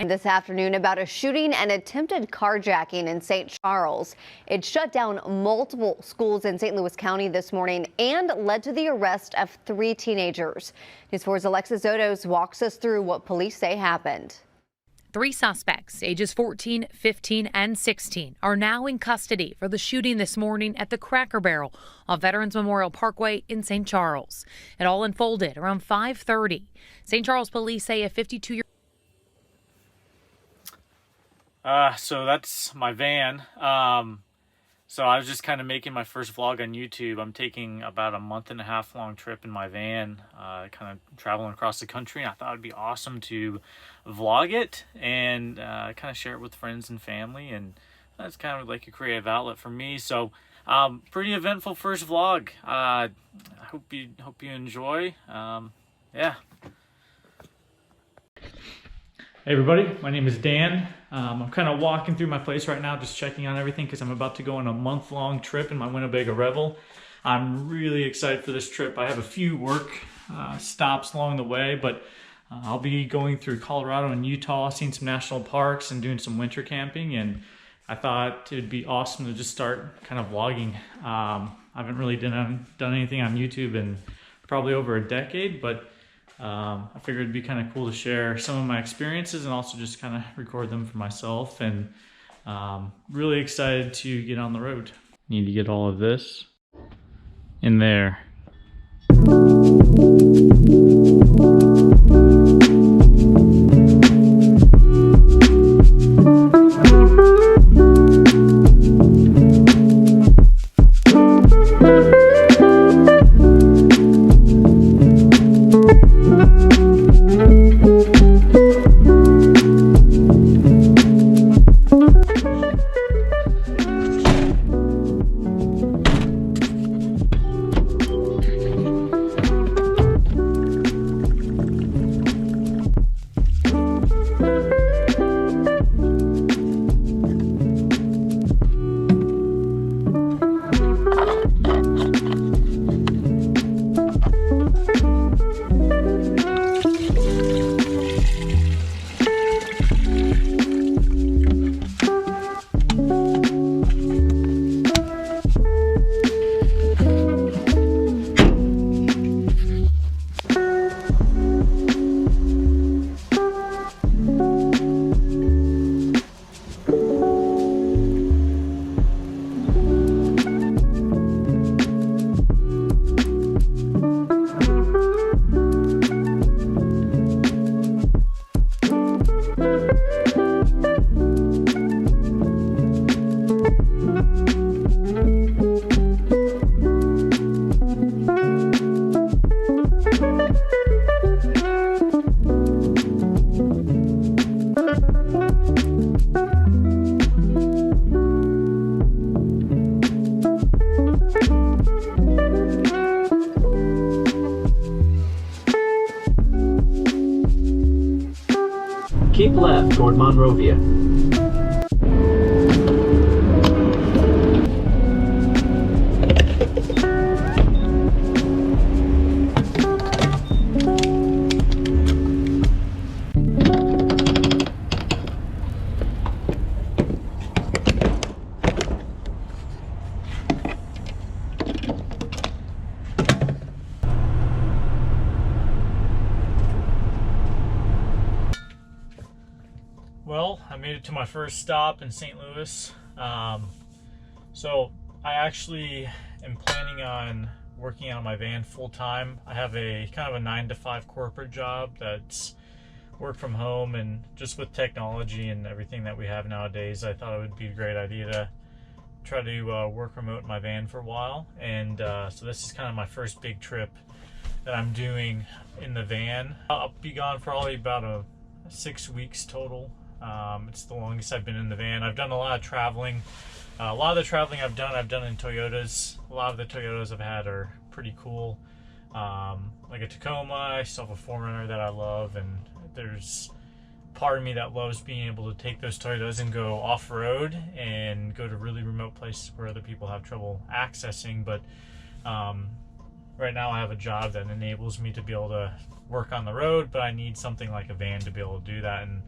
And this afternoon about a shooting and attempted carjacking in St. Charles. It shut down multiple schools in St. Louis County this morning and led to the arrest of 3 teenagers. News 4's Alexis Odos walks us through what police say happened. 3 suspects, ages 14, 15, and 16, are now in custody for the shooting this morning at the Cracker Barrel on Veterans Memorial Parkway in St. Charles. It all unfolded around 5:30. St. Charles police say a 52-year-old. So that's my van. So I was just kind of making my first vlog on YouTube. I'm taking about a 1.5 month long trip in my van, kind of traveling across the country. And I thought it'd be awesome to vlog it and kind of share it with friends and family. And that's kind of like a creative outlet for me. So pretty eventful first vlog. I hope you enjoy. Yeah. Hey everybody, my name is Dan. I'm kind of walking through my place right now, just checking on everything because I'm about to go on a month-long trip in my Winnebago Revel. I'm really excited for this trip. I have a few work stops along the way, but I'll be going through Colorado and Utah, seeing some national parks and doing some winter camping, and I thought it'd be awesome to just start kind of vlogging. I haven't really done anything on YouTube in probably over a decade, but I figured it'd be kind of cool to share some of my experiences and also just kind of record them for myself, and really excited to get on the road. Need to get all of this in there. Keep left toward Monrovia. Well, I made it to my first stop in St. Louis. So I actually am planning on working on my van full-time. I have a kind of a 9-to-5 corporate job that's work from home, and just with technology and everything that we have nowadays, I thought it would be a great idea to try to work remote in my van for a while. And so this is kind of my first big trip that I'm doing in the van. I'll be gone for probably about 6 weeks total. It's the longest I've been in the van. I've done a lot of traveling. A lot of the traveling I've done in Toyotas. A lot of the Toyotas I've had are pretty cool. Like a Tacoma, I still have a 4Runner that I love, and there's part of me that loves being able to take those Toyotas and go off-road and go to really remote places where other people have trouble accessing. But right now I have a job that enables me to be able to work on the road, but I need something like a van to be able to do that. And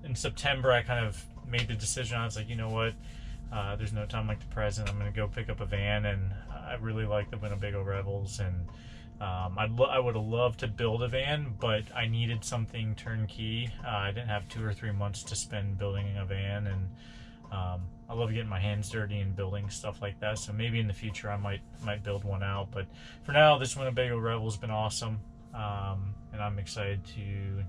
in September, I kind of made the decision. I was like, you know what? There's no time like the present. I'm going to go pick up a van, and I really like the Winnebago Rebels, and I would have loved to build a van, but I needed something turnkey. I didn't have 2 or 3 months to spend building a van, and I love getting my hands dirty and building stuff like that. So maybe in the future I might build one out, but for now, this Winnebago Rebel's been awesome, and I'm excited to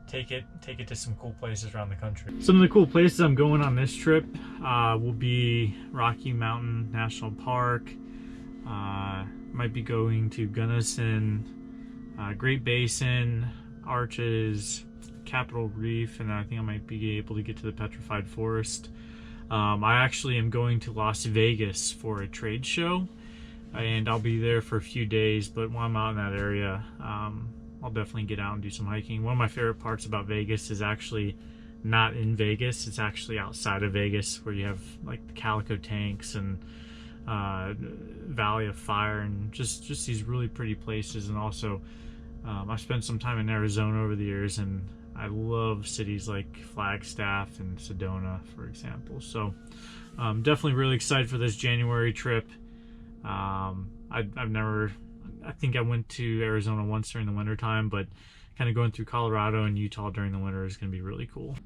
take it to some cool places around the country. Some of the cool places I'm going on this trip will be Rocky Mountain National Park. Might be going to Gunnison, Great Basin, Arches, Capitol Reef, and I think I might be able to get to the Petrified Forest. I actually am going to Las Vegas for a trade show, and I'll be there for a few days, but while I'm out in that area, I'll definitely get out and do some hiking. One of my favorite parts about Vegas is actually not in Vegas, it's actually outside of Vegas, where you have like the Calico tanks and Valley of Fire, and just these really pretty places. And also I spent some time in Arizona over the years, and I love cities like Flagstaff and Sedona, for example. So definitely really excited for this January trip. I think I went to Arizona once during the winter time, but kind of going through Colorado and Utah during the winter is going to be really cool.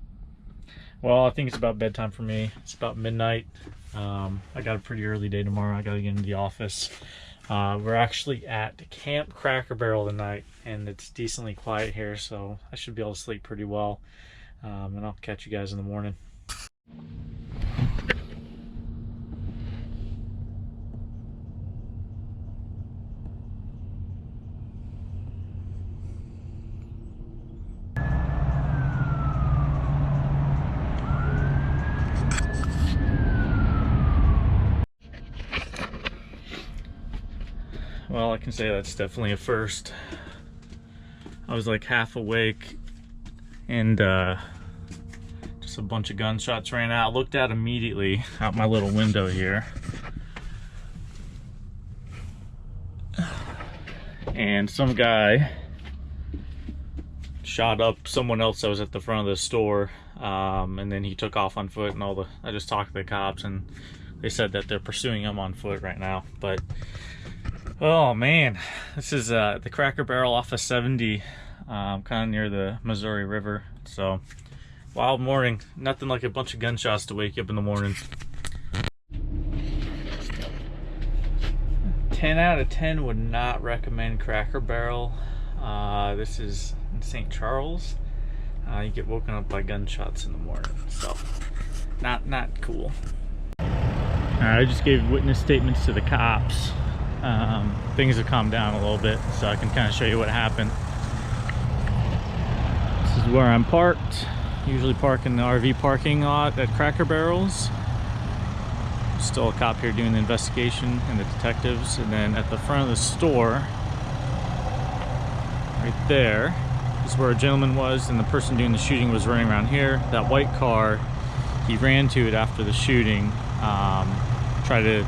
Well, I think it's about bedtime for me. It's about midnight. I got a pretty early day tomorrow. I got to get into the office. We're actually at Camp Cracker Barrel tonight, and it's decently quiet here, so I should be able to sleep pretty well. And I'll catch you guys in the morning. Well, I can say that's definitely a first. I was like half awake, and just a bunch of gunshots ran out. Looked out immediately out my little window here, and some guy shot up someone else that was at the front of the store, and then he took off on foot, and I just talked to the cops, and they said that they're pursuing him on foot right now. But oh man, this is the Cracker Barrel off of 70, kind of near the Missouri River. So wild morning. Nothing like a bunch of gunshots to wake you up in the morning. 10 out of 10 would not recommend Cracker Barrel. This is in St. Charles. You get woken up by gunshots in the morning, so not cool. I just gave witness statements to the cops. Things have calmed down a little bit, so I can kind of show you what happened. This is where I'm parked. Usually park in the RV parking lot at Cracker Barrels. Still a cop here doing the investigation and the detectives. And then at the front of the store, right there, is where a gentleman was, and the person doing the shooting was running around here. That white car, he ran to it after the shooting, tried to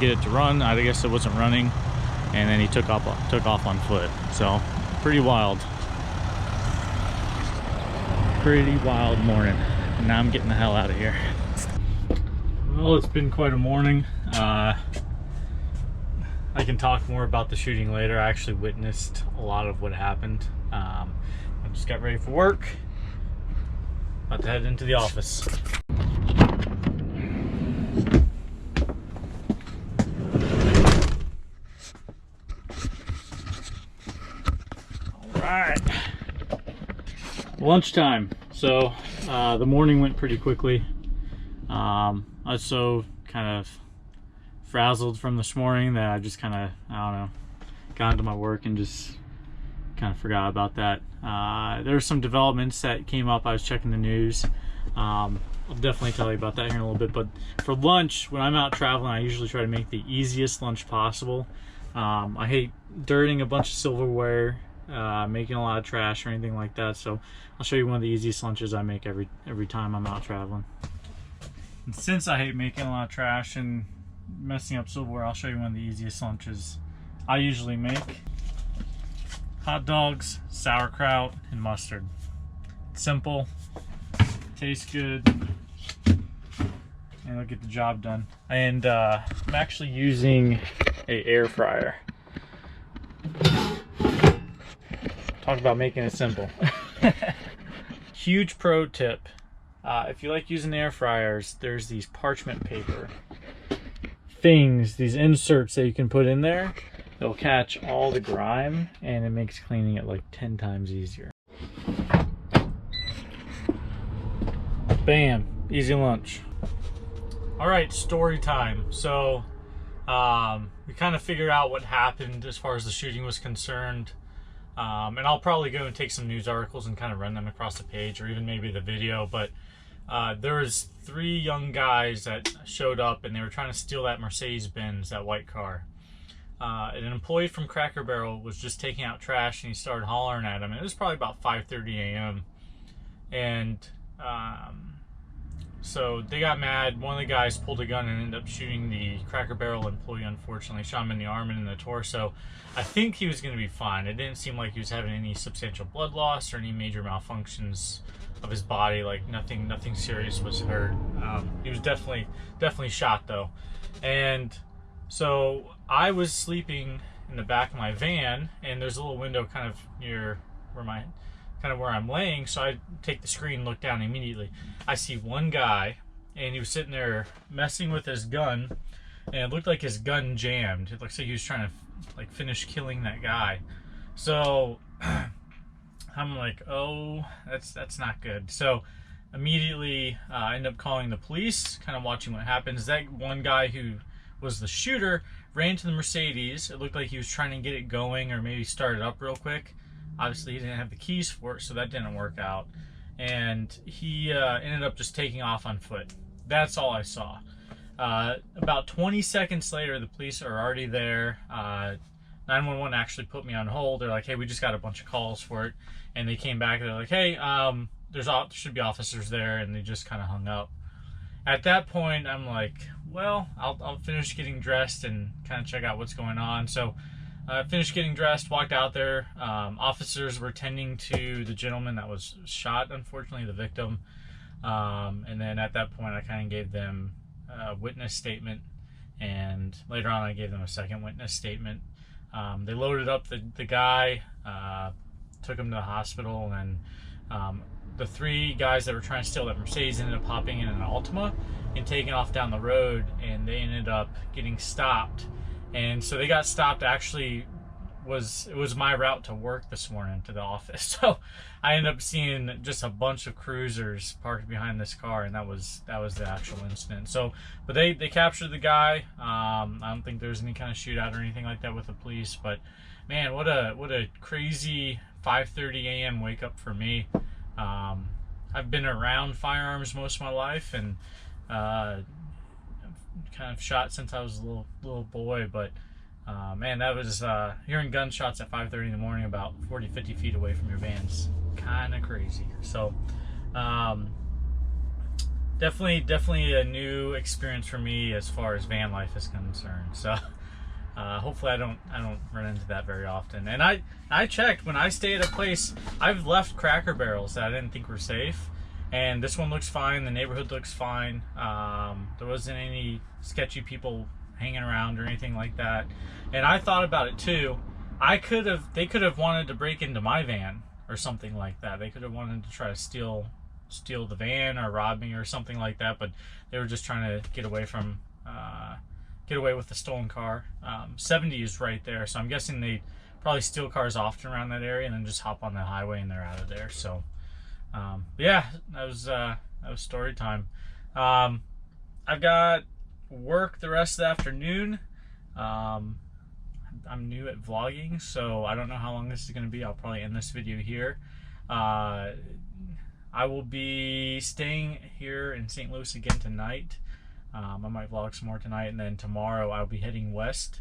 get it to run. I guess it wasn't running, and then he took off on foot. So pretty wild morning. And now I'm getting the hell out of here. Well, it's been quite a morning. I can talk more about the shooting later. I actually witnessed a lot of what happened. I just got ready for work. About to head into the office. Alright, lunchtime. So the morning went pretty quickly. I was so kind of frazzled from this morning that I just kind of, I don't know, got into my work and just kind of forgot about that. There were some developments that came up. I was checking the news. I'll definitely tell you about that here in a little bit. But for lunch, when I'm out traveling, I usually try to make the easiest lunch possible. I hate dirtying a bunch of silverware, making a lot of trash or anything like that. So I'll show you one of the easiest lunches I make every time I'm out traveling. And since I hate making a lot of trash and messing up silverware, I'll show you one of the easiest lunches I usually make. Hot dogs, sauerkraut, and mustard. It's simple, tastes good, and it'll get the job done. And I'm actually using a air fryer. Talk about making it simple. Huge pro tip. If you like using air fryers, there's these parchment paper things, these inserts that you can put in there. It'll catch all the grime and it makes cleaning it like 10 times easier. Bam, easy lunch. All right, story time. So we kind of figured out what happened as far as the shooting was concerned. And I'll probably go and take some news articles and kind of run them across the page, or even maybe the video. But there was 3 young guys that showed up and they were trying to steal that Mercedes-Benz, that white car. An employee from Cracker Barrel was just taking out trash and he started hollering at him. It was probably about 5:30 a.m. And so they got mad. One of the guys pulled a gun and ended up shooting the Cracker Barrel employee, unfortunately. Shot him in the arm and in the torso. I think he was going to be fine. It didn't seem like he was having any substantial blood loss or any major malfunctions of his body. Like nothing serious was hurt. He was definitely shot though. And so I was sleeping in the back of my van, and there's a little window kind of near where I'm laying, so I take the screen, look down, immediately I see one guy, and he was sitting there messing with his gun, and it looked like his gun jammed. It looks like he was trying to like finish killing that guy. So I'm like, oh, that's not good. So immediately I end up calling the police, kind of watching what happens. That one guy who was the shooter ran to the Mercedes. It looked like he was trying to get it going or maybe start it up real quick. Obviously he didn't have the keys for it, so that didn't work out. And he ended up just taking off on foot. That's all I saw. About 20 seconds later, the police are already there. 911 actually put me on hold. They're like, hey, we just got a bunch of calls for it. And they came back and they're like, hey, there should be officers there, and they just kind of hung up. At that point, I'm like, well, I'll finish getting dressed and kind of check out what's going on. So I finished getting dressed, walked out there. Officers were tending to the gentleman that was shot, unfortunately, the victim. And then at that point, I kind of gave them a witness statement. And later on, I gave them a second witness statement. They loaded up the guy, took him to the hospital, and the 3 guys that were trying to steal that Mercedes ended up hopping in an Altima and taking off down the road, and they ended up getting stopped. And so they got stopped. Actually, it was my route to work this morning to the office. So I ended up seeing just a bunch of cruisers parked behind this car, and that was the actual incident. So, but they captured the guy. I don't think there was any kind of shootout or anything like that with the police. But man, what a crazy 5:30 a.m. wake up for me. I've been around firearms most of my life, and kind of shot since I was a little boy, but man, that was hearing gunshots at 5:30 in the morning about 40-50 feet away from your van's kind of crazy. So definitely a new experience for me as far as van life is concerned. So hopefully I don't run into that very often. And I checked when I stay at a place. I've left Cracker Barrels that I didn't think were safe, and this one looks fine. The neighborhood looks fine. There wasn't any sketchy people hanging around or anything like that. And I thought about it too. They could have wanted to break into my van or something like that. They could have wanted to try to steal the van or rob me or something like that. But they were just trying to get away with the stolen car. 70 is right there, so I'm guessing they probably steal cars often around that area and then just hop on the highway and they're out of there. So yeah, that was story time. I've got work the rest of the afternoon. I'm new at vlogging, so I don't know how long this is going to be. I'll probably end this video here. I will be staying here in St. Louis again tonight. I might vlog some more tonight, and then tomorrow I'll be heading west.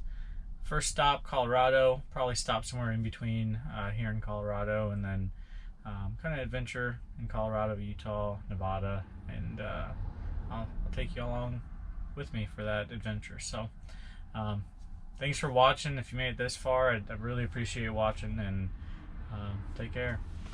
First stop, Colorado. Probably stop somewhere in between here in Colorado, and then kind of adventure in Colorado, Utah, Nevada, and I'll take you along with me for that adventure. So thanks for watching. If you made it this far, I really appreciate you watching, and take care.